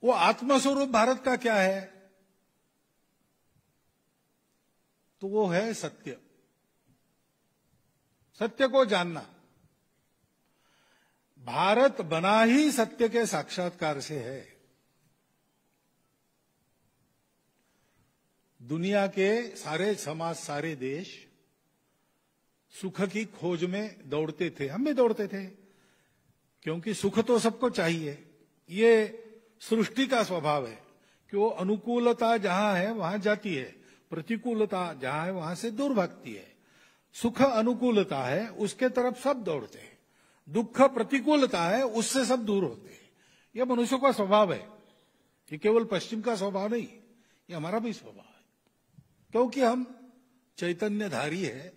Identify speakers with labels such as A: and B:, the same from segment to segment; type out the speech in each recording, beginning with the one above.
A: वो आत्मस्वरूप भारत का क्या है? तो वो है सत्य, सत्य को जानना। भारत बना ही सत्य के साक्षात्कार से है। दुनिया के सारे समाज, सारे देश सुख की खोज में दौड़ते थे, हम भी दौड़ते थे, क्योंकि सुख तो सबको चाहिए। ये सृष्टि का स्वभाव है कि वो अनुकूलता जहां है वहां जाती है, प्रतिकूलता जहां है वहां से दूर भागती है। सुख अनुकूलता है, उसके तरफ सब दौड़ते हैं। दुख प्रतिकूलता है, उससे सब दूर होते हैं। यह मनुष्य का स्वभाव है। ये केवल पश्चिम का स्वभाव नहीं, ये हमारा भी स्वभाव है, क्योंकि हम चैतन्यधारी है,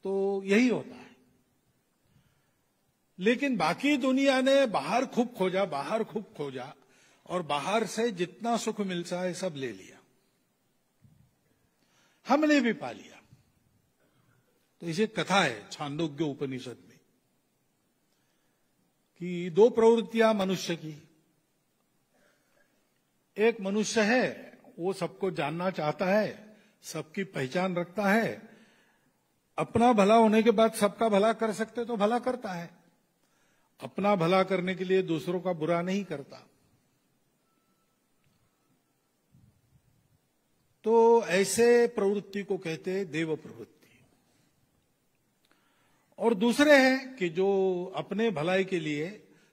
A: तो यही होता है। लेकिन बाकी दुनिया ने बाहर खूब खोजा, बाहर खूब खोजा, और बाहर से जितना सुख मिलता है सब ले लिया। हमने भी पा लिया। तो इसे कथा है छांदोग्य उपनिषद में कि दो प्रवृत्तियां मनुष्य की। एक मनुष्य है, वो सबको जानना चाहता है, सबकी पहचान रखता है, अपना भला होने के बाद सबका भला कर सकते तो भला करता है, अपना भला करने के लिए दूसरों का बुरा नहीं करता। तो ऐसे प्रवृत्ति को कहते हैं देव प्रवृत्ति। और दूसरे हैं कि जो अपने भलाई के लिए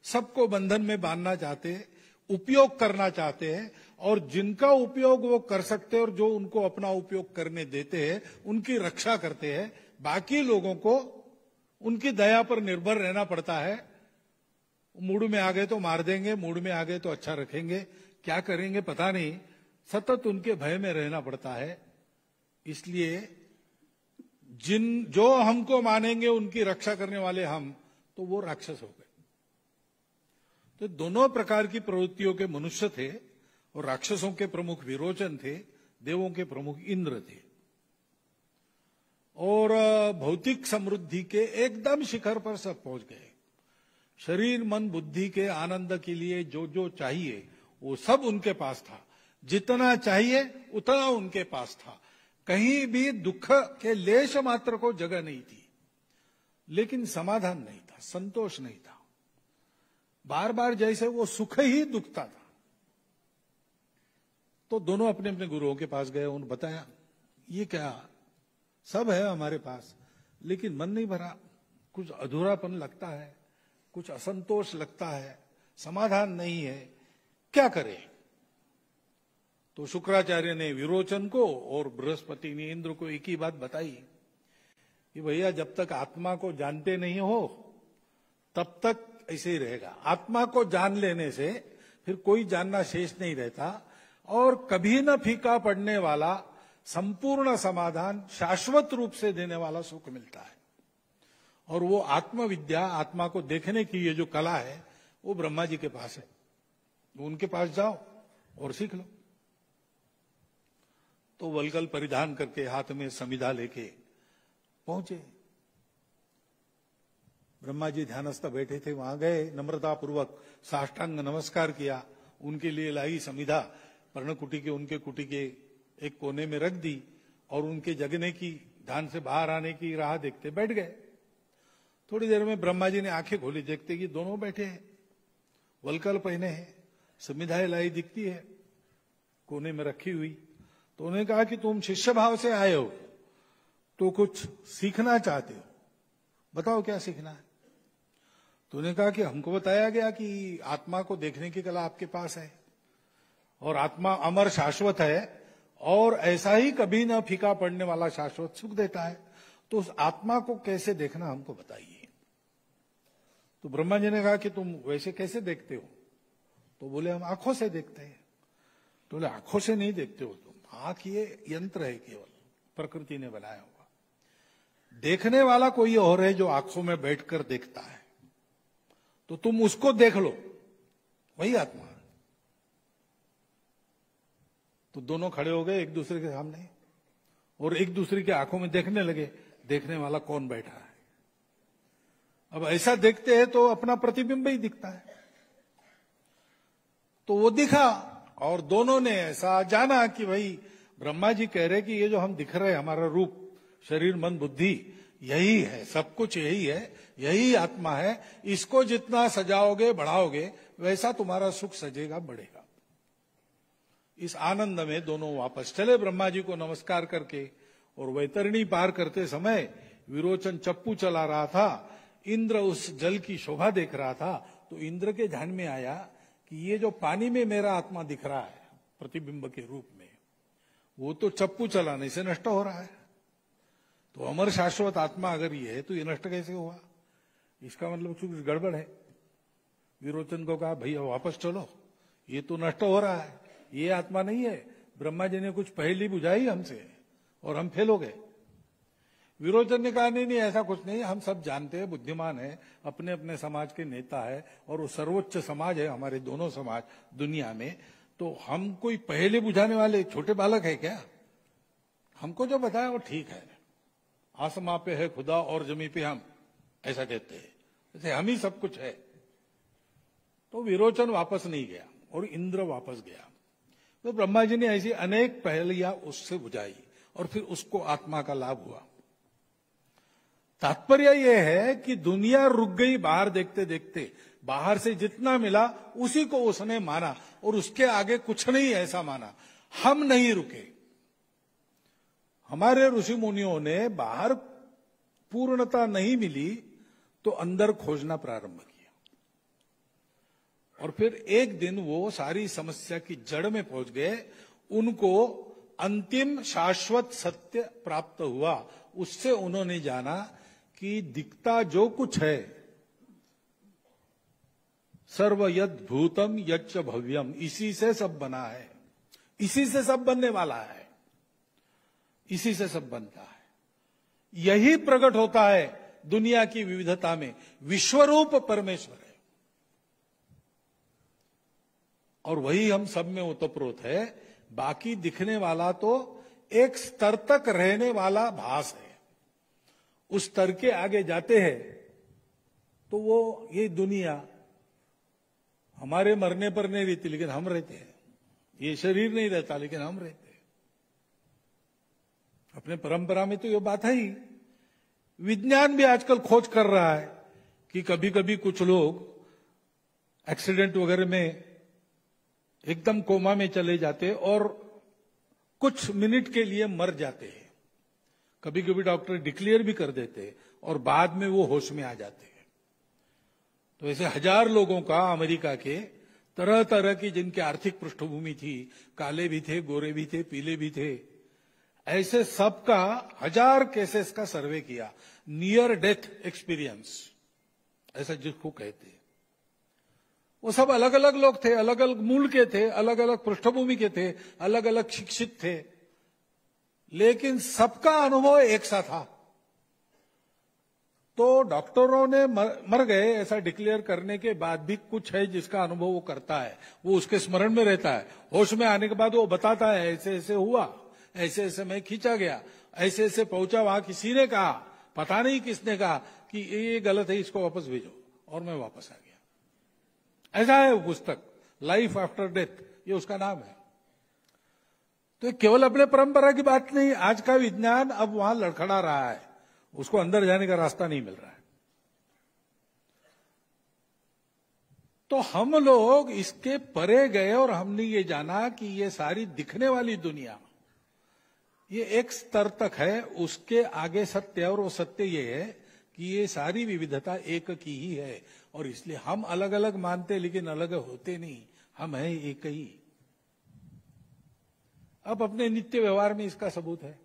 A: सबको बंधन में बांधना चाहते हैं, उपयोग करना चाहते हैं, और जिनका उपयोग वो कर सकते हैं और जो उनको अपना उपयोग करने देते हैं उनकी रक्षा करते हैं। बाकी लोगों को उनकी दया पर निर्भर रहना पड़ता है। मूड में आ गए तो मार देंगे, मूड में आ गए तो अच्छा रखेंगे, क्या करेंगे पता नहीं, सतत उनके भय में रहना पड़ता है। इसलिए जो हमको मानेंगे उनकी रक्षा करने वाले हम, तो वो राक्षस हो गए। तो दोनों प्रकार की प्रवृत्तियों के मनुष्य थे, और राक्षसों के प्रमुख विरोचन थे, देवों के प्रमुख इंद्र थे। और भौतिक समृद्धि के एकदम शिखर पर सब पहुंच गए। शरीर मन बुद्धि के आनंद के लिए जो जो चाहिए वो सब उनके पास था, जितना चाहिए उतना उनके पास था। कहीं भी दुख के लेश मात्र को जगह नहीं थी, लेकिन समाधान नहीं था, संतोष नहीं था। बार बार जैसे वो सुख ही दुखता था। तो दोनों अपने अपने गुरुओं के पास गए, उन्होंने बताया ये क्या, सब है हमारे पास लेकिन मन नहीं भरा, कुछ अधूरापन लगता है, कुछ असंतोष लगता है, समाधान नहीं है, क्या करें? तो शुक्राचार्य ने विरोचन को और बृहस्पति ने इंद्र को एक ही बात बताई कि भैया जब तक आत्मा को जानते नहीं हो तब तक ऐसे ही रहेगा। आत्मा को जान लेने से फिर कोई जानना शेष नहीं रहता, और कभी न फीका पड़ने वाला संपूर्ण समाधान, शाश्वत रूप से देने वाला सुख मिलता है। और वो आत्मविद्या, आत्मा को देखने की ये जो कला है, वो ब्रह्मा जी के पास है। उनके पास जाओ और सीख लो। तो वल्कल परिधान करके हाथ में समिधा लेके पहुंचे। ब्रह्मा जी ध्यानस्थ बैठे थे, वहां गए, नम्रता पूर्वक साष्टांग नमस्कार किया, उनके लिए लाई समिधा पर्णकुटी के, उनके कुटी के एक कोने में रख दी, और उनके जगने की, ध्यान से बाहर आने की राह देखते बैठ गए। थोड़ी देर में ब्रह्मा जी ने आंखें खोली, देखते कि दोनों बैठे हैं, वल्कल पहने हैं, समिधाएं लाई दिखती है कोने में रखी हुई। तो उन्होंने कहा कि तुम शिष्य भाव से आए हो तो कुछ सीखना चाहते हो, बताओ क्या सीखना है? तो उन्होंने कहा कि हमको बताया गया कि आत्मा को देखने की कला आपके पास है, और आत्मा अमर शाश्वत है, और ऐसा ही कभी न फीका पड़ने वाला शाश्वत सुख देता है। तो उस आत्मा को कैसे देखना हमको बताइए। तो ब्रह्मा जी ने कहा कि तुम वैसे कैसे देखते हो? तो बोले हम आंखों से देखते हैं। तो बोले आंखों से नहीं देखते हो तुम, आंख ये यंत्र है, केवल प्रकृति ने बनाया हुआ। देखने वाला कोई और है जो आंखों में बैठकर देखता है, तो तुम उसको देख लो, वही आत्मा है। तो दोनों खड़े हो गए एक दूसरे के सामने और एक दूसरे की आंखों में देखने लगे, देखने वाला कौन बैठा है। अब ऐसा देखते हैं तो अपना प्रतिबिंब ही दिखता है। तो वो दिखा और दोनों ने ऐसा जाना कि भाई ब्रह्मा जी कह रहे कि ये जो हम दिख रहे हैं, हमारा रूप, शरीर, मन, बुद्धि, यही है, सब कुछ यही है, यही आत्मा है। इसको जितना सजाओगे, बढ़ाओगे, वैसा तुम्हारा सुख सजेगा, बढ़ेगा। इस आनंद में दोनों वापस चले ब्रह्मा जी को नमस्कार करके। और वैतरणी पार करते समय विरोचन चप्पू चला रहा था, इंद्र उस जल की शोभा देख रहा था। तो इंद्र के ध्यान में आया कि ये जो पानी में मेरा आत्मा दिख रहा है प्रतिबिंब के रूप में, वो तो चप्पू चलाने से नष्ट हो रहा है। तो अमर शाश्वत आत्मा अगर ये है तो ये नष्ट कैसे हुआ? इसका मतलब कुछ गड़बड़ है। विरोचन को कहा भैया वापस चलो, ये तो नष्ट हो रहा है, ये आत्मा नहीं है। ब्रह्मा जी ने कुछ पहेली बुझाई हमसे और हम फेल हो गए। विरोचन ने कहा नहीं नहीं, ऐसा कुछ नहीं, हम सब जानते हैं, बुद्धिमान है, अपने अपने समाज के नेता है और वो सर्वोच्च समाज है हमारे दोनों समाज दुनिया में। तो हम कोई पहेली बुझाने वाले छोटे बालक है क्या? हमको जो बताया वो ठीक है। आसमां पे है खुदा और जमी पे हम, ऐसा कहते हैं, जैसे हम ही सब कुछ है। तो विरोचन वापस नहीं गया और इंद्र वापस गया। तो ब्रह्मा जी ने ऐसी अनेक पहेलियां उससे बुझाई और फिर उसको आत्मा का लाभ हुआ। तात्पर्य यह है कि दुनिया रुक गई बाहर देखते देखते, बाहर से जितना मिला उसी को उसने माना और उसके आगे कुछ नहीं ऐसा माना। हम नहीं रुके। हमारे ऋषि मुनियों ने बाहर पूर्णता नहीं मिली तो अंदर खोजना प्रारंभ किया और फिर एक दिन वो सारी समस्या की जड़ में पहुंच गए। उनको अंतिम शाश्वत सत्य प्राप्त हुआ। उससे उन्होंने जाना कि दिखता जो कुछ है, सर्व यद भूतम यच्च भव्यम, इसी से सब बना है, इसी से सब बनने वाला है, इसी से सब बनता है। यही प्रकट होता है दुनिया की विविधता में। विश्वरूप परमेश्वर है और वही हम सब में ओतप्रोत है। बाकी दिखने वाला तो एक स्तर तक रहने वाला भास है। उस स्तर के आगे जाते हैं तो वो ये दुनिया हमारे मरने पर नहीं रहती लेकिन हम रहते हैं। ये शरीर नहीं रहता लेकिन हम रहते हैं। अपने परंपरा में तो ये बात है ही। विज्ञान भी आजकल खोज कर रहा है कि कभी कभी कुछ लोग एक्सीडेंट वगैरह में एकदम कोमा में चले जाते और कुछ मिनट के लिए मर जाते हैं। कभी कभी डॉक्टर डिक्लेयर भी कर देते और बाद में वो होश में आ जाते हैं। तो ऐसे 1000 लोगों का अमेरिका के तरह तरह की जिनकी आर्थिक पृष्ठभूमि थी, काले भी थे, गोरे भी थे, पीले भी थे, ऐसे सबका 1000 केसेस का सर्वे किया। नियर डेथ एक्सपीरियंस ऐसा जिसको कहते हैं। वो सब अलग अलग लोग थे, अलग अलग मूल के थे, अलग अलग पृष्ठभूमि के थे, अलग अलग शिक्षित थे, लेकिन सबका अनुभव एक सा था। तो डॉक्टरों ने मर गए ऐसा डिक्लेयर करने के बाद भी कुछ है जिसका अनुभव वो करता है, वो उसके स्मरण में रहता है। होश में आने के बाद वो बताता है ऐसे ऐसे हुआ, ऐसे ऐसे मैं खींचा गया, ऐसे ऐसे पहुंचा, वहां किसी ने कहा, पता नहीं किसने कहा कि ये गलत है, इसको वापस भेजो, और मैं वापस आ गया। ऐसा है वो पुस्तक, लाइफ आफ्टर डेथ, ये उसका नाम है। तो केवल अपने परंपरा की बात नहीं, आज का विज्ञान अब वहां लड़खड़ा रहा है, उसको अंदर जाने का रास्ता नहीं मिल रहा है। तो हम लोग इसके परे गए और हमने ये जाना कि ये सारी दिखने वाली दुनिया ये एक स्तर तक है, उसके आगे सत्य है, और वो सत्य ये है कि ये सारी विविधता एक की ही है। और इसलिए हम अलग अलग मानते लेकिन अलग होते नहीं, हम हैं एक ही। अब अपने नित्य व्यवहार में इसका सबूत है।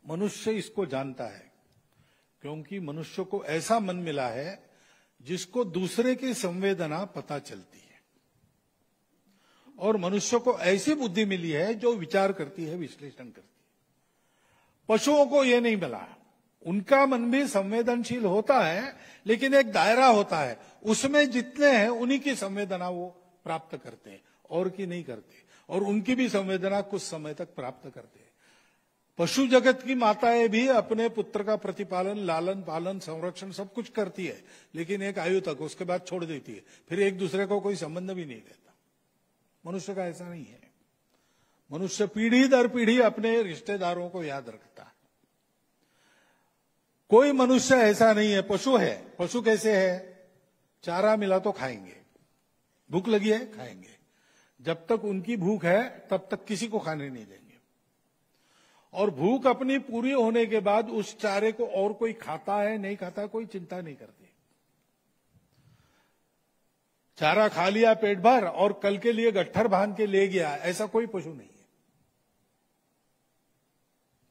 A: मनुष्य इसको जानता है क्योंकि मनुष्य को ऐसा मन मिला है जिसको दूसरे की संवेदना पता चलती है, और मनुष्य को ऐसी बुद्धि मिली है जो विचार करती है, विश्लेषण करती है। पशुओं को यह नहीं मिला। उनका मन भी संवेदनशील होता है लेकिन एक दायरा होता है, उसमें जितने हैं उन्हीं की संवेदना वो प्राप्त करते हैं और की नहीं करते, और उनकी भी संवेदना कुछ समय तक प्राप्त करते हैं। पशु जगत की माताएं भी अपने पुत्र का प्रतिपालन, लालन पालन, संरक्षण सब कुछ करती है, लेकिन एक आयु तक, उसके बाद छोड़ देती है, फिर एक दूसरे को कोई संबंध भी नहीं रहता। मनुष्य का ऐसा नहीं है। मनुष्य पीढ़ी दर पीढ़ी अपने रिश्तेदारों को याद रखता है। कोई मनुष्य ऐसा नहीं है। पशु है, पशु कैसे है? चारा मिला तो खाएंगे, भूख लगी है खाएंगे, जब तक उनकी भूख है तब तक किसी को खाने नहीं देंगे, और भूख अपनी पूरी होने के बाद उस चारे को और कोई खाता है नहीं खाता कोई चिंता नहीं करते। चारा खा लिया पेट भर और कल के लिए गट्ठर बांध के ले गया, ऐसा कोई पशु नहीं है।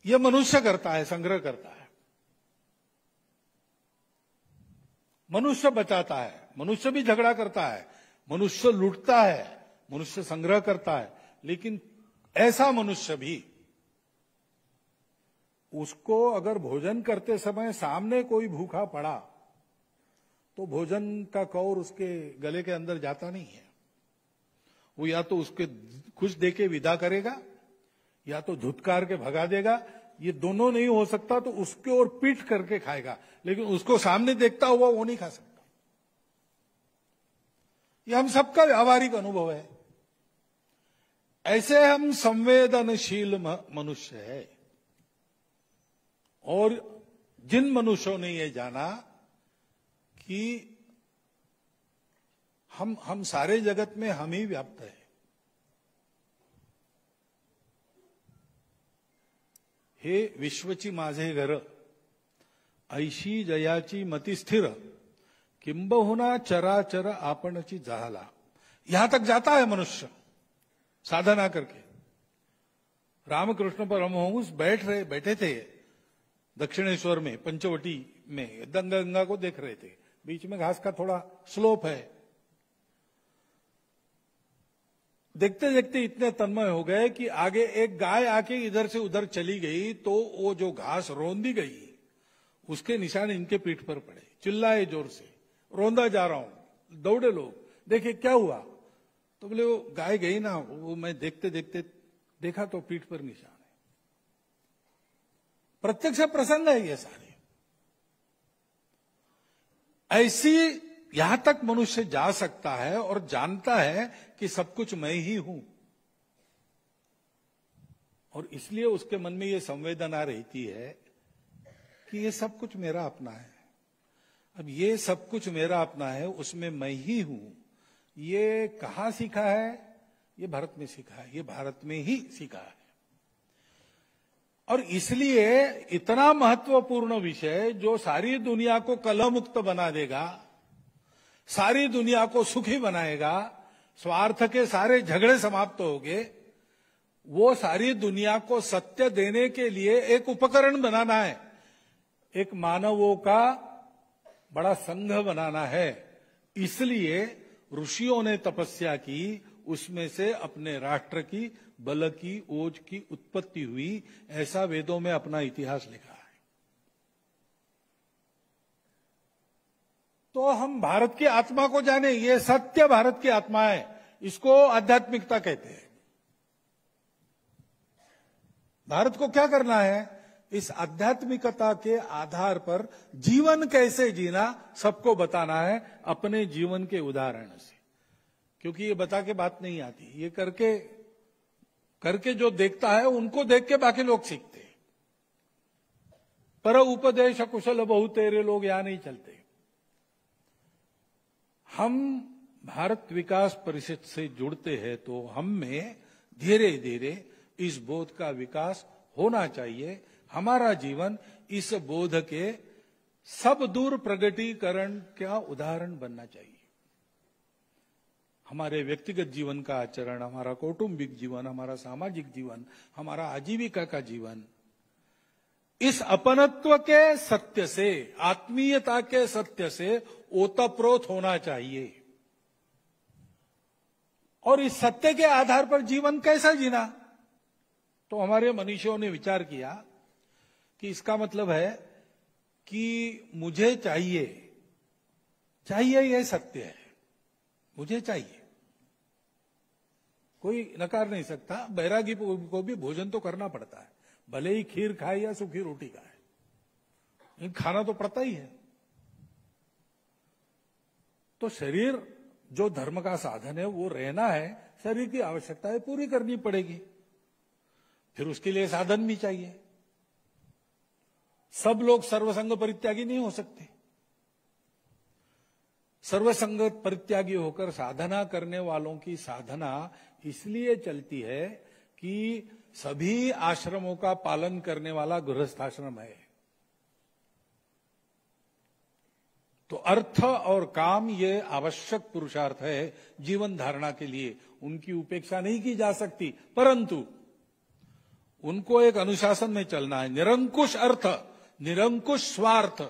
A: यह मनुष्य करता है, संग्रह करता है। मनुष्य बचाता है, मनुष्य भी झगड़ा करता है, मनुष्य लूटता है, मनुष्य संग्रह करता है, लेकिन ऐसा मनुष्य भी, उसको अगर भोजन करते समय सामने कोई भूखा पड़ा तो भोजन का कौर उसके गले के अंदर जाता नहीं है। वो या तो उसके कुछ देके विदा करेगा या तो धुतकार के भगा देगा। ये दोनों नहीं हो सकता तो उसके ओर पीट करके खाएगा, लेकिन उसको सामने देखता हुआ वो नहीं खा सकता। ये हम सबका व्यावहारिक अनुभव है। ऐसे हम संवेदनशील मनुष्य है। और जिन मनुष्यों ने ये जाना कि हम सारे जगत में हम ही व्याप्त है। हे विश्वची माझे घर, ऐशी जयाची मती स्थिर, किंबहुना चराचर आपणची झाला। यहां तक जाता है मनुष्य साधना करके। रामकृष्ण परमहंस बैठे थे दक्षिणेश्वर में, पंचवटी में, गंगा को देख रहे थे। बीच में घास का थोड़ा स्लोप है। देखते देखते इतने तन्मय हो गए कि आगे एक गाय आके इधर से उधर चली गई तो वो जो घास रौंदी गई उसके निशान इनके पीठ पर पड़े। चिल्लाए जोर से, रौंदा जा रहा हूं। दौड़े लोग, देखे क्या हुआ? तो बोले वो गाय गई ना, वो मैं देखते देखते देखा तो पीठ पर निशान है। प्रत्यक्ष प्रसंग है ये सारे। ऐसी यहां तक मनुष्य जा सकता है और जानता है कि सब कुछ मैं ही हूं, और इसलिए उसके मन में यह संवेदना रहती है कि ये सब कुछ मेरा अपना है। अब ये सब कुछ मेरा अपना है, उसमें मैं ही हूं। ये कहां सीखा है? ये भारत में सीखा है, ये भारत में ही सीखा है। और इसलिए इतना महत्वपूर्ण विषय जो सारी दुनिया को कलह मुक्त बना देगा, सारी दुनिया को सुखी बनाएगा, स्वार्थ के सारे झगड़े समाप्त होंगे, वो सारी दुनिया को सत्य देने के लिए एक उपकरण बनाना है, एक मानवों का बड़ा संघ बनाना है। इसलिए ऋषियों ने तपस्या की, उसमें से अपने राष्ट्र की बल की ओज की उत्पत्ति हुई, ऐसा वेदों में अपना इतिहास लिखा है। तो हम भारत की आत्मा को जाने, ये सत्य भारत की आत्मा है, इसको आध्यात्मिकता कहते हैं। भारत को क्या करना है? इस आध्यात्मिकता के आधार पर जीवन कैसे जीना सबको बताना है, अपने जीवन के उदाहरण से। क्योंकि ये बता के बात नहीं आती, ये करके जो देखता है उनको देख के बाकी लोग सीखते हैं। पर उपदेश कुशल बहु तेरे लोग यहां नहीं चलते। हम भारत विकास परिषद से जुड़ते हैं तो हम में धीरे धीरे इस बोध का विकास होना चाहिए। हमारा जीवन इस बोध के सब दूर प्रगटीकरण का उदाहरण बनना चाहिए। हमारे व्यक्तिगत जीवन का आचरण, हमारा कौटुंबिक जीवन, हमारा सामाजिक जीवन, हमारा आजीविका का जीवन इस अपनत्व के सत्य से, आत्मीयता के सत्य से ओतप्रोत होना चाहिए। और इस सत्य के आधार पर जीवन कैसा जीना? तो हमारे मनीषियों ने विचार किया कि इसका मतलब है कि मुझे चाहिए यह सत्य है, मुझे चाहिए, कोई नकार नहीं सकता। बैरागी को भी भोजन तो करना पड़ता है, भले ही खीर खाए या सूखी रोटी खाए, लेकिन खाना तो पड़ता ही है। तो शरीर जो धर्म का साधन है वो रहना है, शरीर की आवश्यकताएं पूरी करनी पड़ेगी, फिर उसके लिए साधन भी चाहिए। सब लोग सर्वसंग परित्यागी नहीं हो सकते। सर्वसंग परित्यागी होकर साधना करने वालों की साधना इसलिए चलती है कि सभी आश्रमों का पालन करने वाला गृहस्थाश्रम है। तो अर्थ और काम ये आवश्यक पुरुषार्थ है जीवन धारणा के लिए, उनकी उपेक्षा नहीं की जा सकती, परंतु उनको एक अनुशासन में चलना है। निरंकुश अर्थ, निरंकुश स्वार्थ,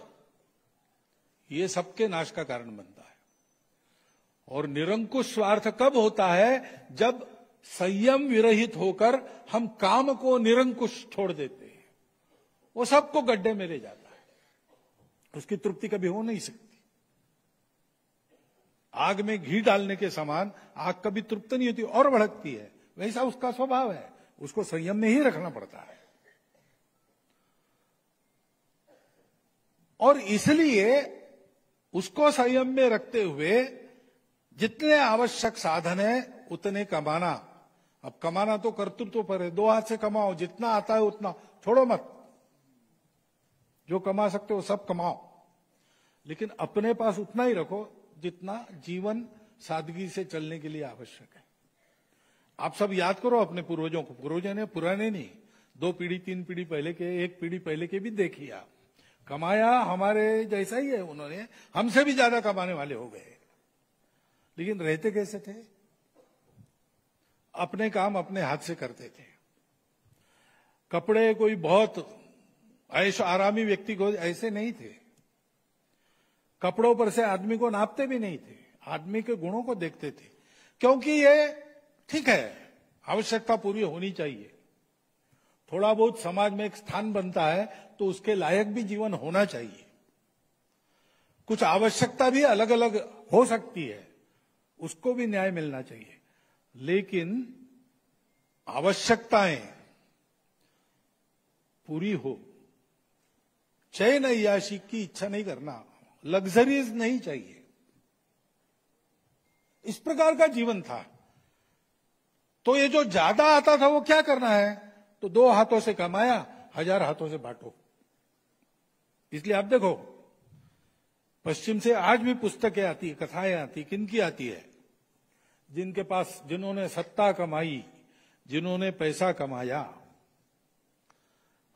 A: ये सबके नाश का कारण बनता है। और निरंकुश स्वार्थ कब होता है? जब संयम विरहित होकर हम काम को निरंकुश छोड़ देते हैं, वो सबको गड्ढे में ले जाता है, उसकी तृप्ति कभी हो नहीं सकती। आग में घी डालने के समान आग कभी तृप्त नहीं होती और भड़कती है, वैसा उसका स्वभाव है, उसको संयम में ही रखना पड़ता है। और इसलिए उसको संयम में रखते हुए जितने आवश्यक साधन है उतने कमाना। अब कमाना तो कर्तृत्व पर है, दो हाथ से कमाओ, जितना आता है उतना, छोड़ो मत, जो कमा सकते हो सब कमाओ, लेकिन अपने पास उतना ही रखो जितना जीवन सादगी से चलने के लिए आवश्यक है। आप सब याद करो अपने पूर्वजों को, पूर्वजों ने पुराने नहीं, 2 पीढ़ी 3 पीढ़ी पहले के, 1 पीढ़ी पहले के भी देखिए आप, कमाया हमारे जैसा ही है, उन्होंने हमसे भी ज्यादा कमाने वाले हो गए, लेकिन रहते कैसे थे? अपने काम अपने हाथ से करते थे। कपड़े कोई बहुत ऐश आरामी व्यक्ति को ऐसे नहीं थे, कपड़ों पर से आदमी को नापते भी नहीं थे, आदमी के गुणों को देखते थे, क्योंकि ये ठीक है, आवश्यकता पूरी होनी चाहिए। थोड़ा बहुत समाज में एक स्थान बनता है तो उसके लायक भी जीवन होना चाहिए। कुछ आवश्यकता भी अलग अलग हो सकती है, उसको भी न्याय मिलना चाहिए, लेकिन आवश्यकताएं पूरी हो, चैन याशी की इच्छा नहीं करना, लग्जरीज नहीं चाहिए। इस प्रकार का जीवन था। तो ये जो ज्यादा आता था वो क्या करना है? तो 2 हाथों से कमाया, 1000 हाथों से बांटो। इसलिए आप देखो पश्चिम से आज भी पुस्तकें आती है, कथाएं आती, किनकी आती है? जिनके पास, जिन्होंने सत्ता कमाई, जिन्होंने पैसा कमाया।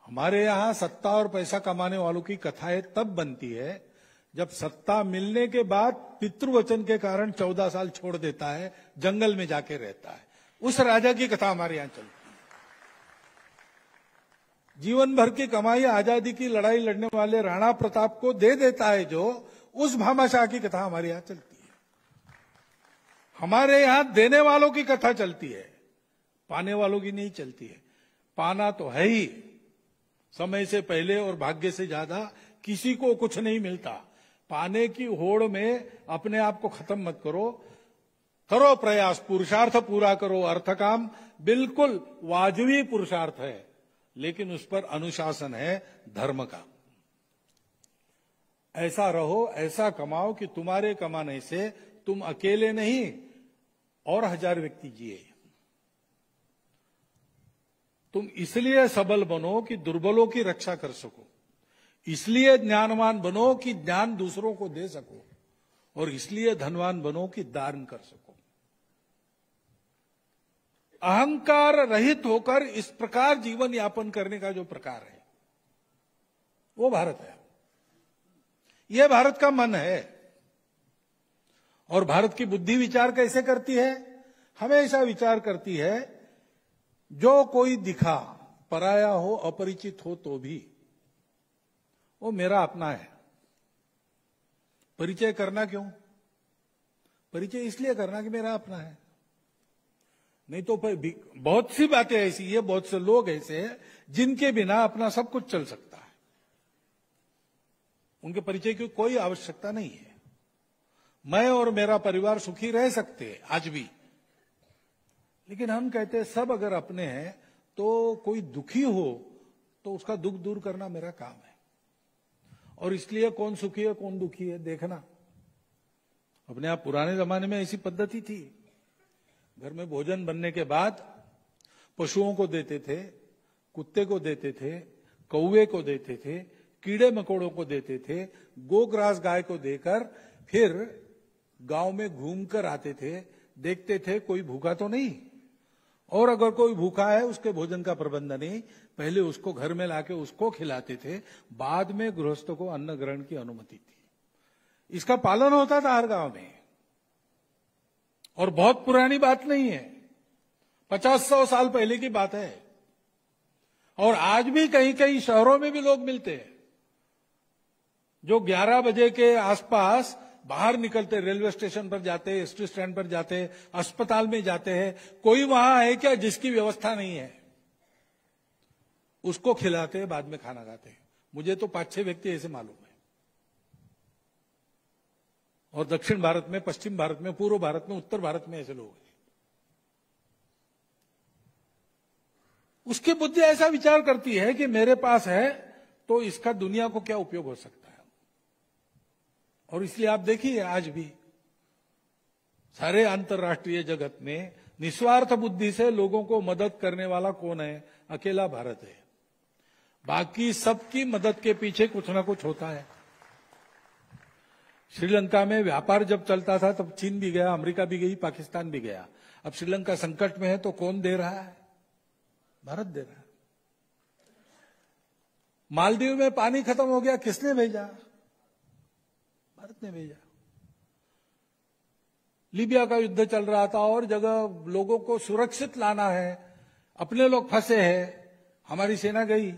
A: हमारे यहां सत्ता और पैसा कमाने वालों की कथाएं तब बनती है जब सत्ता मिलने के बाद पितृवचन के कारण 14 साल छोड़ देता है, जंगल में जाके रहता है, उस राजा की कथा हमारे यहां चलती है। जीवन भर की कमाई आजादी की लड़ाई लड़ने वाले राणा प्रताप को दे देता है जो, उस भामाशाह की कथा हमारे यहां चलती है। हमारे यहां देने वालों की कथा चलती है, पाने वालों की नहीं चलती है। पाना तो है ही, समय से पहले और भाग्य से ज्यादा किसी को कुछ नहीं मिलता। पाने की होड़ में अपने आप को खत्म मत करो, करो प्रयास, पुरुषार्थ पूरा करो। अर्थ काम बिल्कुल वाजबी पुरुषार्थ है, लेकिन उस पर अनुशासन है धर्म का। ऐसा रहो, ऐसा कमाओ कि तुम्हारे कमाने से तुम अकेले नहीं और 1000 व्यक्ति जिए। तुम इसलिए सबल बनो कि दुर्बलों की रक्षा कर सको, इसलिए ज्ञानवान बनो कि ज्ञान दूसरों को दे सको, और इसलिए धनवान बनो कि दान कर सको। अहंकार रहित होकर इस प्रकार जीवन यापन करने का जो प्रकार है वो भारत है। यह भारत का मन है। और भारत की बुद्धि विचार कैसे करती है? हमेशा विचार करती है जो कोई दिखा, पराया हो, अपरिचित हो तो भी वो मेरा अपना है। परिचय करना क्यों? परिचय इसलिए करना कि मेरा अपना है। नहीं तो बहुत सी बातें ऐसी है, बहुत से लोग ऐसे हैं जिनके बिना अपना सब कुछ चल सकता है, उनके परिचय की कोई आवश्यकता नहीं है। मैं और मेरा परिवार सुखी रह सकते हैं आज भी, लेकिन हम कहते हैं सब अगर अपने हैं तो कोई दुखी हो तो उसका दुख दूर करना मेरा काम है। और इसलिए कौन सुखी है कौन दुखी है देखना। अपने आप पुराने जमाने में ऐसी पद्धति थी, घर में भोजन बनने के बाद पशुओं को देते थे, कुत्ते को देते थे, कौवे को देते थे, कीड़े मकोड़ों को देते थे, गोग्रास गाय को देकर फिर गांव में घूमकर आते थे, देखते थे कोई भूखा तो नहीं, और अगर कोई भूखा है उसके भोजन का प्रबंध नहीं, पहले उसको घर में लाके उसको खिलाते थे, बाद में गृहस्थ को अन्न ग्रहण की अनुमति थी। इसका पालन होता था हर गांव में, और बहुत पुरानी बात नहीं है, 50-100 साल पहले की बात है। और आज भी कहीं कहीं शहरों में भी लोग मिलते हैं जो 11 बजे के आसपास बाहर निकलते, रेलवे स्टेशन पर जाते, एसटी स्टैंड पर जाते, अस्पताल में जाते हैं। कोई वहां है क्या जिसकी व्यवस्था नहीं है, उसको खिलाते, बाद में खाना खाते। मुझे तो 5-6 व्यक्ति ऐसे मालूम है। और दक्षिण भारत में, पश्चिम भारत में, पूर्व भारत में, उत्तर भारत में ऐसे लोग हैं। उसकी बुद्धि ऐसा विचार करती है कि मेरे पास है तो इसका दुनिया को क्या उपयोग हो सकता है। और इसलिए आप देखिए आज भी सारे अंतर्राष्ट्रीय जगत में निस्वार्थ बुद्धि से लोगों को मदद करने वाला कौन है? अकेला भारत है। बाकी सबकी मदद के पीछे कुछ ना कुछ होता है। श्रीलंका में व्यापार जब चलता था तब चीन भी गया, अमेरिका भी गई, पाकिस्तान भी गया। अब श्रीलंका संकट में है तो कौन दे रहा है? भारत दे रहा है। मालदीव में पानी खत्म हो गया, किसने भेजा? भारत ने भेजा। लीबिया का युद्ध चल रहा था और जगह लोगों को सुरक्षित लाना है, अपने लोग फंसे हैं, हमारी सेना गई,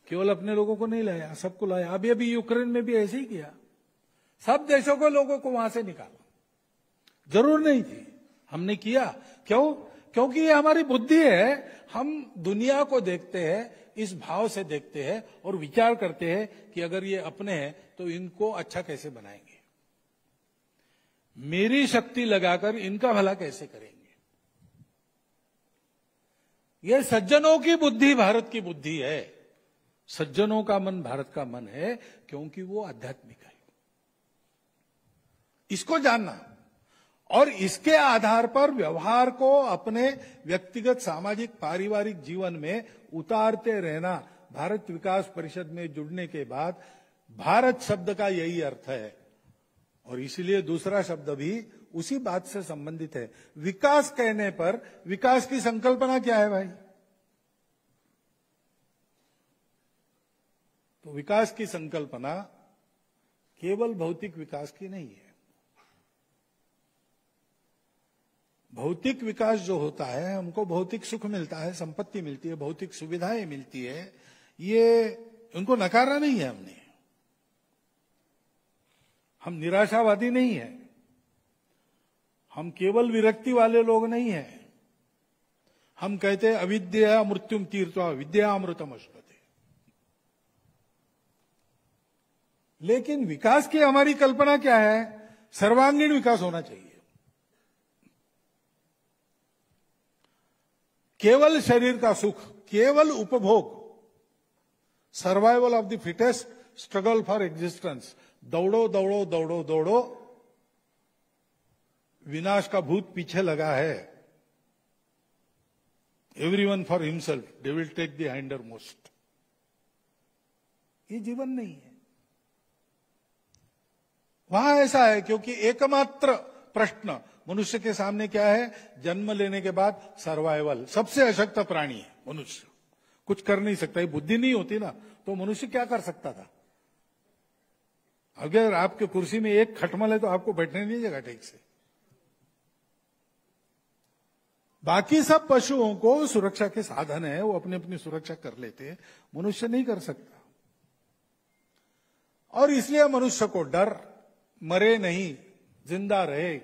A: केवल अपने लोगों को नहीं लाया, सबको लाया। अभी अभी यूक्रेन में भी ऐसे ही किया, सब देशों को, लोगों को वहां से निकाला। जरूर नहीं थी, हमने किया। क्यों? क्योंकि ये हमारी बुद्धि है। हम दुनिया को देखते हैं, इस भाव से देखते हैं और विचार करते हैं कि अगर ये अपने हैं तो इनको अच्छा कैसे बनाएंगे, मेरी शक्ति लगाकर इनका भला कैसे करेंगे। ये सज्जनों की बुद्धि भारत की बुद्धि है। सज्जनों का मन भारत का मन है, क्योंकि वो आध्यात्मिक है। इसको जानना और इसके आधार पर व्यवहार को अपने व्यक्तिगत, सामाजिक, पारिवारिक जीवन में उतारते रहना। भारत विकास परिषद में जुड़ने के बाद भारत शब्द का यही अर्थ है, और इसलिए दूसरा शब्द भी उसी बात से संबंधित है। विकास कहने पर विकास की संकल्पना क्या है भाई? तो विकास की संकल्पना केवल भौतिक विकास की नहीं है। भौतिक विकास जो होता है, हमको भौतिक सुख मिलता है, संपत्ति मिलती है, भौतिक सुविधाएं मिलती है, ये उनको नकारा नहीं है हमने। हम निराशावादी नहीं है, हम केवल विरक्ति वाले लोग नहीं हैं। हम कहते हैं अविद्या मृत्युम तीर्त्वा विद्या अमृतम अश्नुते। लेकिन विकास की हमारी कल्पना क्या है? सर्वांगीण विकास होना चाहिए। केवल शरीर का सुख, केवल उपभोग, survival of the fittest, struggle for existence, दौड़ो दौड़ो दौड़ो दौड़ो, विनाश का भूत पीछे लगा है। Everyone for himself, devil take the hindmost. ये जीवन नहीं है। वहां ऐसा है क्योंकि एकमात्र प्रश्न मनुष्य के सामने क्या है? जन्म लेने के बाद सर्वाइवल। सबसे अशक्त प्राणी है मनुष्य, कुछ कर नहीं सकता। ये बुद्धि नहीं होती ना तो मनुष्य क्या कर सकता था? अगर आपके कुर्सी में एक खटमल है तो आपको बैठने नहीं देगा ठीक से। बाकी सब पशुओं को सुरक्षा के साधन है, वो अपनी अपनी सुरक्षा कर लेते हैं, मनुष्य नहीं कर सकता। और इसलिए मनुष्य को डर, मरे नहीं, जिंदा रहे।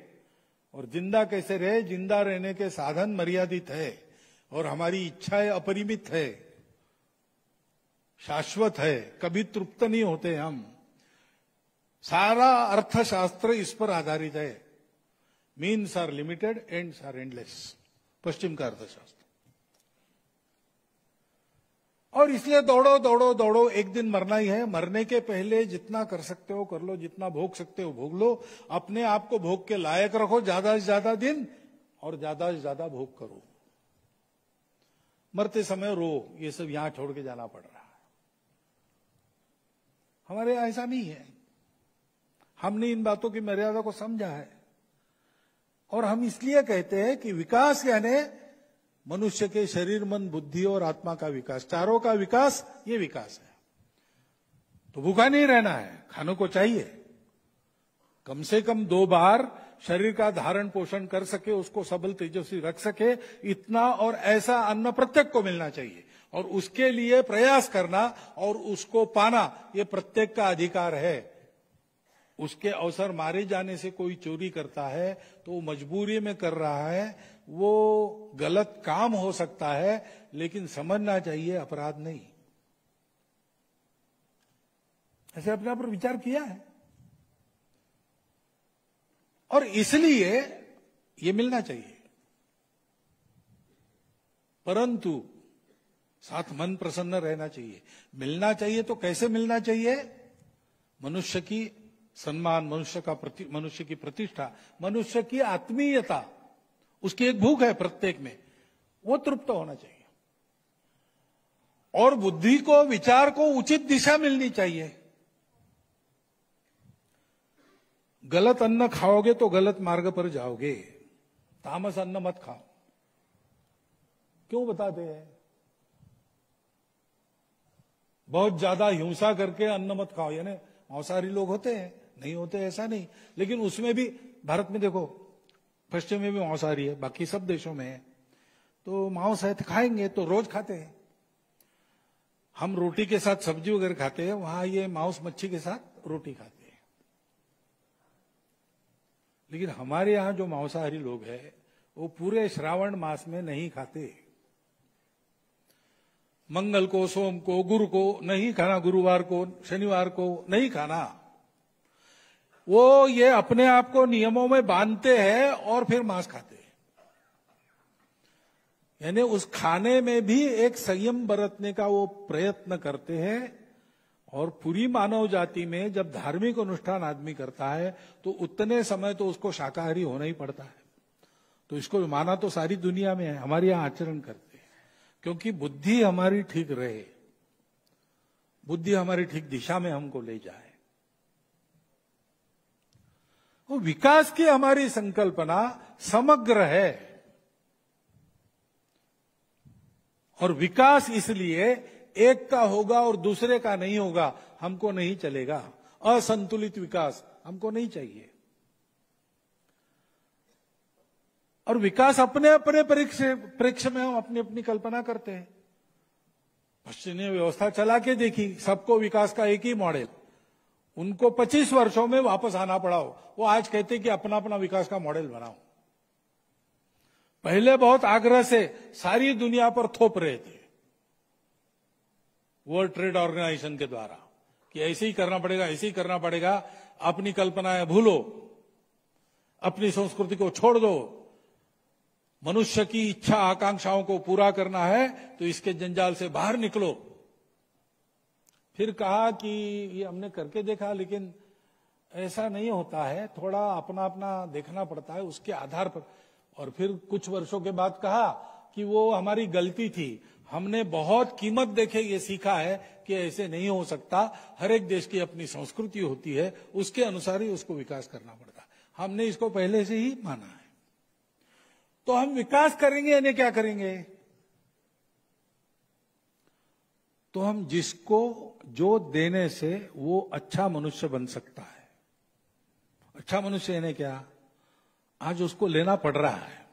A: और जिंदा कैसे रहे? जिंदा रहने के साधन मर्यादित है और हमारी इच्छाएं अपरिमित है, शाश्वत है, कभी तृप्त नहीं होते हम। सारा अर्थशास्त्र इस पर आधारित है। Means are limited, ends are endless, पश्चिम का अर्थशास्त्र। और इसलिए दौड़ो दौड़ो दौड़ो, एक दिन मरना ही है। मरने के पहले जितना कर सकते हो कर लो, जितना भोग सकते हो भोग लो, अपने आप को भोग के लायक रखो ज्यादा से ज्यादा दिन, और ज्यादा से ज्यादा भोग करो, मरते समय रो, ये सब यहां छोड़ के जाना पड़ रहा है। हमारे यहां ऐसा नहीं है। हमने इन बातों की मर्यादा को समझा है और हम इसलिए कहते हैं कि विकास यानी मनुष्य के शरीर, मन, बुद्धि और आत्मा का विकास, चारों का विकास, ये विकास है। तो भूखा नहीं रहना है, खाने को चाहिए, कम से कम 2 बार शरीर का धारण पोषण कर सके, उसको सबल तेजस्वी रख सके, इतना और ऐसा अन्न प्रत्येक को मिलना चाहिए और उसके लिए प्रयास करना और उसको पाना, ये प्रत्येक का अधिकार है। उसके अवसर मारे जाने से कोई चोरी करता है तो वो मजबूरी में कर रहा है, वो गलत काम हो सकता है, लेकिन समझना चाहिए अपराध नहीं। ऐसे अपने आप पर विचार किया है और इसलिए ये मिलना चाहिए, परंतु साथ मन प्रसन्न रहना चाहिए। मिलना चाहिए तो कैसे मिलना चाहिए? मनुष्य की सम्मान, मनुष्य की प्रतिष्ठा, मनुष्य की आत्मीयता, उसकी एक भूख है प्रत्येक में, वो तृप्त होना चाहिए। और बुद्धि को, विचार को उचित दिशा मिलनी चाहिए। गलत अन्न खाओगे तो गलत मार्ग पर जाओगे। तामस अन्न मत खाओ। क्यों बताते हैं? बहुत ज्यादा हिंसा करके अन्न मत खाओ, यानी मांसाहारी लोग होते हैं, नहीं होते ऐसा नहीं, लेकिन उसमें भी भारत में देखो, पश्चिम में भी मांसाहारी है, बाकी सब देशों में है। तो मांस है तो खाएंगे, तो रोज खाते हैं। हम रोटी के साथ सब्जी वगैरह खाते हैं, वहां ये मांस मच्छी के साथ रोटी खाते हैं। लेकिन हमारे यहां जो मांसाहारी लोग हैं वो पूरे श्रावण मास में नहीं खाते। मंगल को, सोम को, गुरु को नहीं खाना, गुरुवार को, शनिवार को नहीं खाना। वो ये अपने आप को नियमों में बांधते हैं और फिर मांस खाते हैं। यानी उस खाने में भी एक संयम बरतने का वो प्रयत्न करते हैं। और पूरी मानव जाति में जब धार्मिक अनुष्ठान आदमी करता है तो उतने समय तो उसको शाकाहारी होना ही पड़ता है। तो इसको माना तो सारी दुनिया में है, हमारे यहां आचरण करते हैं, क्योंकि बुद्धि हमारी ठीक रहे, बुद्धि हमारी ठीक दिशा में हमको ले जाए। वो विकास की हमारी संकल्पना समग्र है और विकास इसलिए एक का होगा और दूसरे का नहीं होगा, हमको नहीं चलेगा। असंतुलित विकास हमको नहीं चाहिए। और विकास अपने अपने प्रेक्ष्य में हम अपनी अपनी कल्पना करते हैं। पश्चिम ने व्यवस्था चला के देखी, सबको विकास का एक ही मॉडल, उनको 25 वर्षों में वापस आना पड़ा हो। वो आज कहते कि अपना अपना विकास का मॉडल बनाओ। पहले बहुत आग्रह से सारी दुनिया पर थोप रहे थे वर्ल्ड ट्रेड ऑर्गेनाइजेशन के द्वारा कि ऐसे ही करना पड़ेगा, ऐसे ही करना पड़ेगा, अपनी कल्पनाएं भूलो, अपनी संस्कृति को छोड़ दो, मनुष्य की इच्छा आकांक्षाओं को पूरा करना है तो इसके जंजाल से बाहर निकलो। फिर कहा कि ये हमने करके देखा लेकिन ऐसा नहीं होता है, थोड़ा अपना अपना देखना पड़ता है उसके आधार पर। और फिर कुछ वर्षों के बाद कहा कि वो हमारी गलती थी, हमने बहुत कीमत देके ये सीखा है कि ऐसे नहीं हो सकता, हर एक देश की अपनी संस्कृति होती है, उसके अनुसार ही उसको विकास करना पड़ता है। हमने इसको पहले से ही माना है। तो हम विकास करेंगे यानी क्या करेंगे? तो हम जिसको जो देने से वो अच्छा मनुष्य बन सकता है। अच्छा मनुष्य यानी क्या? आज उसको लेना पड़ रहा है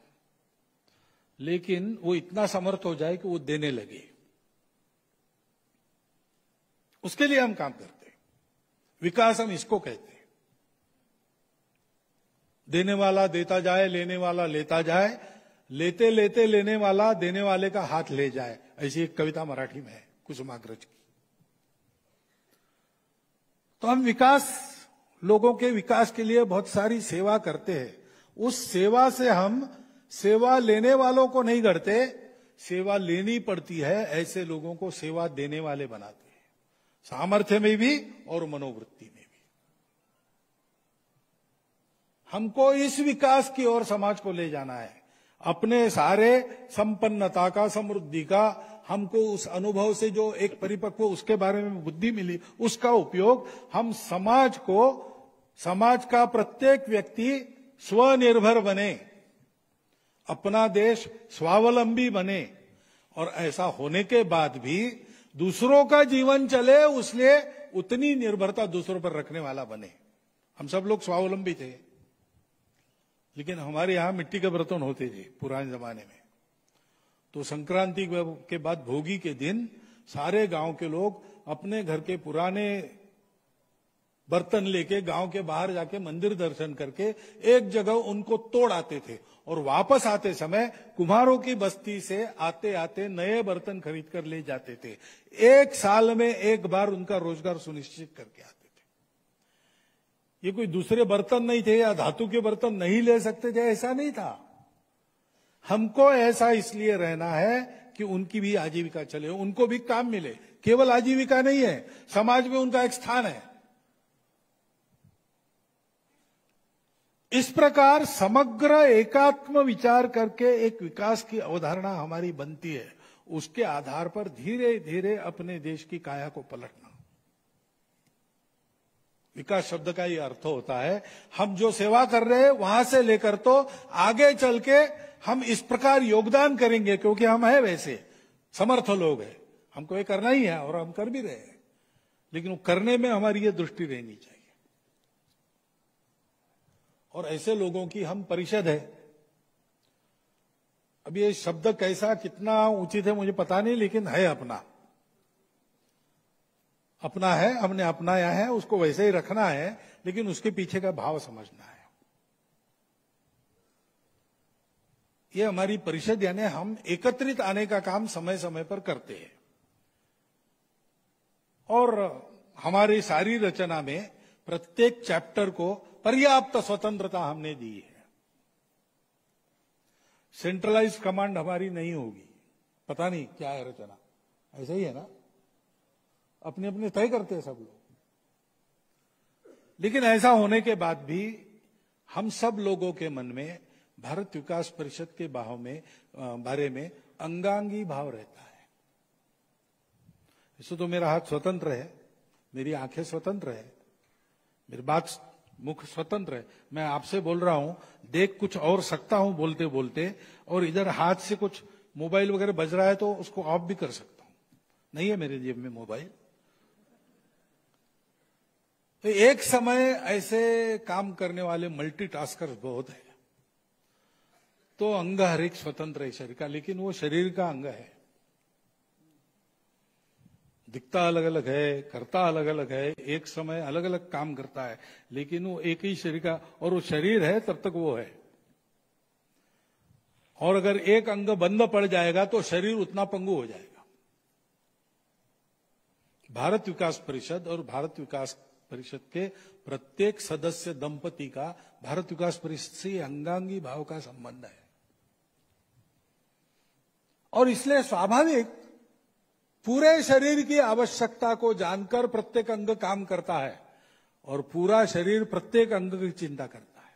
A: लेकिन वो इतना समर्थ हो जाए कि वो देने लगे, उसके लिए हम काम करते हैं। विकास हम इसको कहते हैं। देने वाला देता जाए, लेने वाला लेता जाए, लेते लेते लेने वाला देने वाले का हाथ ले जाए, ऐसी एक कविता मराठी में है कुसुमाग्रज की। तो हम विकास, लोगों के विकास के लिए बहुत सारी सेवा करते हैं। उस सेवा से हम सेवा लेने वालों को नहीं गढ़ते, सेवा लेनी पड़ती है ऐसे लोगों को सेवा देने वाले बनाते हैं, सामर्थ्य में भी और मनोवृत्ति में भी। हमको इस विकास की ओर समाज को ले जाना है। अपने सारे संपन्नता का, समृद्धि का, हमको उस अनुभव से जो एक परिपक्व उसके बारे में बुद्धि मिली, उसका उपयोग हम समाज का प्रत्येक व्यक्ति स्वनिर्भर बने, अपना देश स्वावलंबी बने, और ऐसा होने के बाद भी दूसरों का जीवन चले, उसलिए उतनी निर्भरता दूसरों पर रखने वाला बने। हम सब लोग स्वावलंबी थे, लेकिन हमारे यहां मिट्टी के बर्तन होते थे पुराने जमाने में। तो संक्रांति के बाद भोगी के दिन सारे गांव के लोग अपने घर के पुराने बर्तन लेके गांव के बाहर जाके मंदिर दर्शन करके एक जगह उनको तोड़ आते थे, और वापस आते समय कुम्हारों की बस्ती से आते आते नए बर्तन खरीद कर ले जाते थे। एक साल में एक बार उनका रोजगार सुनिश्चित करके आते थे। ये कोई दूसरे बर्तन नहीं थे या धातु के बर्तन नहीं ले सकते थे, ऐसा नहीं था। हमको ऐसा इसलिए रहना है कि उनकी भी आजीविका चले, उनको भी काम मिले। केवल आजीविका नहीं है, समाज में उनका एक स्थान है। इस प्रकार समग्र एकात्म विचार करके एक विकास की अवधारणा हमारी बनती है। उसके आधार पर धीरे धीरे अपने देश की काया को पलटना। विकास शब्द का ये अर्थ होता है हम जो सेवा कर रहे हैं वहां से लेकर तो आगे चल के हम इस प्रकार योगदान करेंगे, क्योंकि हम है वैसे समर्थ लोग हैं, हमको ये करना ही है और हम कर भी रहे हैं, लेकिन वो करने में हमारी ये दृष्टि रहनी चाहिए। और ऐसे लोगों की हम परिषद है। अब ये शब्द कैसा कितना उचित है मुझे पता नहीं, लेकिन है अपना है, हमने अपनाया है, उसको वैसे ही रखना है, लेकिन उसके पीछे का भाव समझना है। ये हमारी परिषद यानी हम एकत्रित आने का काम समय समय पर करते हैं, और हमारी सारी रचना में प्रत्येक चैप्टर को पर्याप्त स्वतंत्रता हमने दी है। सेंट्रलाइज कमांड हमारी नहीं होगी। पता नहीं क्या है रचना, ऐसा ही है ना, अपने अपने तय करते हैं सब लोग। लेकिन ऐसा होने के बाद भी हम सब लोगों के मन में भारत विकास परिषद के बारे में अंगांगी भाव रहता है। इससे तो मेरा हाथ स्वतंत्र है, मेरी आंखें स्वतंत्र है, मेरी बात मुख स्वतंत्र है। मैं आपसे बोल रहा हूं, देख कुछ और सकता हूं बोलते बोलते, और इधर हाथ से कुछ मोबाइल वगैरह बज रहा है तो उसको ऑफ भी कर सकता हूं। नहीं है मेरे जेब में मोबाइल। तो एक समय ऐसे काम करने वाले मल्टीटास्कर्स बहुत है। तो अंग हर एक स्वतंत्र है शरीर का, लेकिन वो शरीर का अंग है, दिखता अलग अलग है, करता अलग अलग है, एक समय अलग अलग काम करता है, लेकिन वो एक ही शरीर का, और वो शरीर है तब तक वो है। और अगर एक अंग बंद पड़ जाएगा तो शरीर उतना पंगु हो जाएगा। भारत विकास परिषद और भारत विकास परिषद के प्रत्येक सदस्य दंपति का भारत विकास परिषद से अंगांगी भाव का संबंध है, और इसलिए स्वाभाविक पूरे शरीर की आवश्यकता को जानकर प्रत्येक अंग काम करता है, और पूरा शरीर प्रत्येक अंग की चिंता करता है।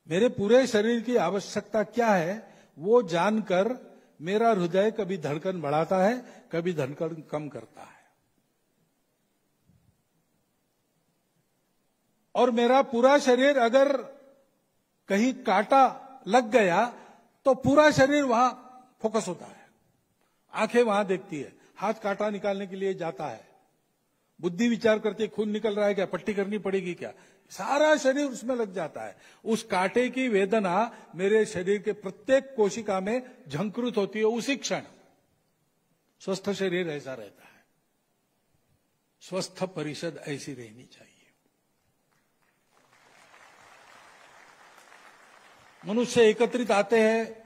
A: मेरे पूरे शरीर की आवश्यकता क्या है वो जानकर मेरा हृदय कभी धड़कन बढ़ाता है, कभी धड़कन कम करता है। और मेरा पूरा शरीर अगर कहीं कांटा लग गया तो पूरा शरीर वहां फोकस होता है, आंखें वहां देखती है, हाथ कांटा निकालने के लिए जाता है, बुद्धि विचार करती है खून निकल रहा है क्या, पट्टी करनी पड़ेगी क्या, सारा शरीर उसमें लग जाता है। उस कांटे की वेदना मेरे शरीर के प्रत्येक कोशिका में झंकृत होती है उसी क्षण। स्वस्थ शरीर ऐसा रहता है, स्वस्थ परिषद ऐसी रहनी चाहिए। मनुष्य एकत्रित आते हैं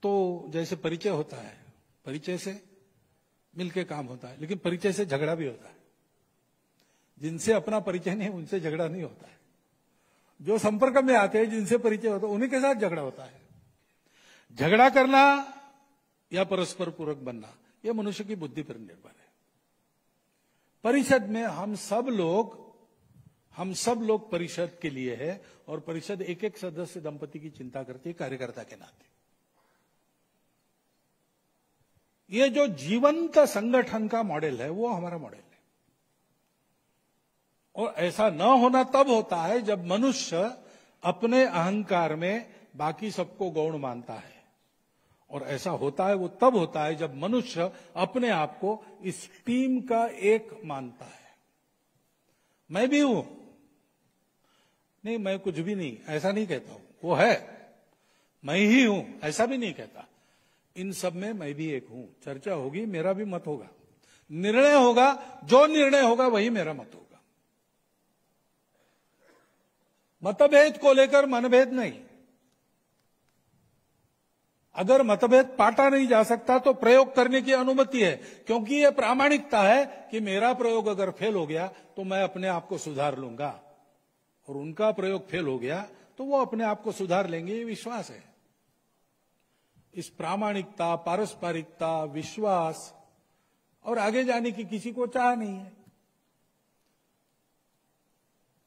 A: तो जैसे परिचय होता है, परिचय से मिलके काम होता है, लेकिन परिचय से झगड़ा भी होता है। जिनसे अपना परिचय नहीं उनसे झगड़ा नहीं होता है, जो संपर्क में आते हैं जिनसे परिचय होता है उन्हीं के साथ झगड़ा होता है। झगड़ा करना या परस्पर पूरक बनना यह मनुष्य की बुद्धि पर निर्भर है। परिषद में हम सब लोग हम सब लोग परिषद के लिए है और परिषद एक एक सदस्य दंपति की चिंता करती है कार्यकर्ता के नाते। ये जो जीवंत संगठन का मॉडल है वो हमारा मॉडल है। और ऐसा न होना तब होता है जब मनुष्य अपने अहंकार में बाकी सबको गौण मानता है, और ऐसा होता है वो तब होता है जब मनुष्य अपने आप को इस टीम का एक मानता है। मैं भी हूं, नहीं मैं कुछ भी नहीं, ऐसा नहीं कहता हूं, वो है मैं ही हूं, ऐसा भी नहीं कहता। इन सब में मैं भी एक हूं। चर्चा होगी, मेरा भी मत होगा, निर्णय होगा, जो निर्णय होगा वही मेरा मत होगा। मतभेद को लेकर मनभेद नहीं। अगर मतभेद पाटा नहीं जा सकता तो प्रयोग करने की अनुमति है, क्योंकि यह प्रामाणिकता है कि मेरा प्रयोग अगर फेल हो गया तो मैं अपने आप को सुधार लूंगा, और उनका प्रयोग फेल हो गया तो वो अपने आप को सुधार लेंगे, ये विश्वास है। इस प्रामाणिकता, पारस्परिकता, विश्वास और आगे जाने की किसी को चाह नहीं है।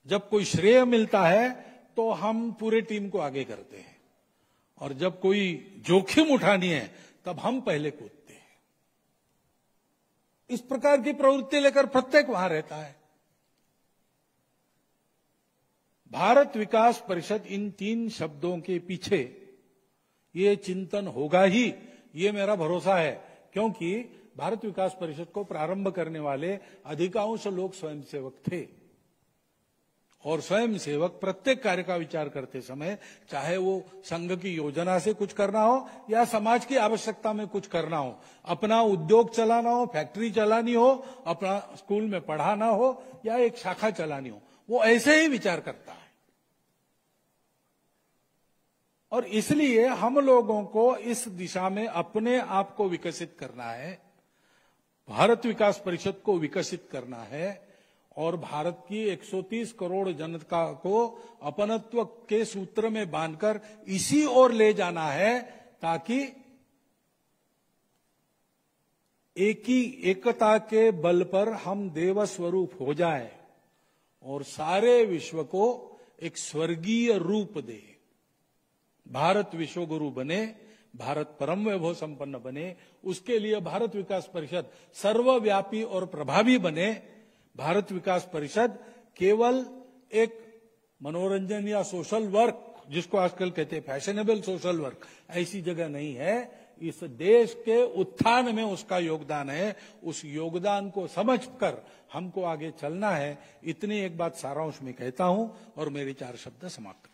A: जब कोई श्रेय मिलता है तो हम पूरे टीम को आगे करते हैं, और जब कोई जोखिम उठानी है तब हम पहले कूदते हैं। इस प्रकार की प्रवृत्ति लेकर प्रत्येक वहां रहता है। भारत विकास परिषद, इन 3 शब्दों के पीछे ये चिंतन होगा ही, ये मेरा भरोसा है, क्योंकि भारत विकास परिषद को प्रारंभ करने वाले अधिकांश लोग स्वयंसेवक थे, और स्वयंसेवक प्रत्येक कार्य का विचार करते समय, चाहे वो संघ की योजना से कुछ करना हो या समाज की आवश्यकता में कुछ करना हो, अपना उद्योग चलाना हो, फैक्ट्री चलानी हो, अपना स्कूल में पढ़ाना हो या एक शाखा चलानी हो, वो ऐसे ही विचार करता है। और इसलिए हम लोगों को इस दिशा में अपने आप को विकसित करना है, भारत विकास परिषद को विकसित करना है, और भारत की 130 करोड़ जनता को अपनत्व के सूत्र में बांधकर इसी ओर ले जाना है, ताकि एकता के बल पर हम देव स्वरूप हो जाएं और सारे विश्व को एक स्वर्गीय रूप दे। भारत विश्वगुरु बने, भारत परम वैभव संपन्न बने, उसके लिए भारत विकास परिषद सर्वव्यापी और प्रभावी बने। भारत विकास परिषद केवल एक मनोरंजन या सोशल वर्क, जिसको आजकल कहते हैं फैशनेबल सोशल वर्क, ऐसी जगह नहीं है। इस देश के उत्थान में उसका योगदान है। उस योगदान को समझकर हमको आगे चलना है। इतनी एक बात सारांश में कहता हूं और मेरे 4 शब्द समाप्त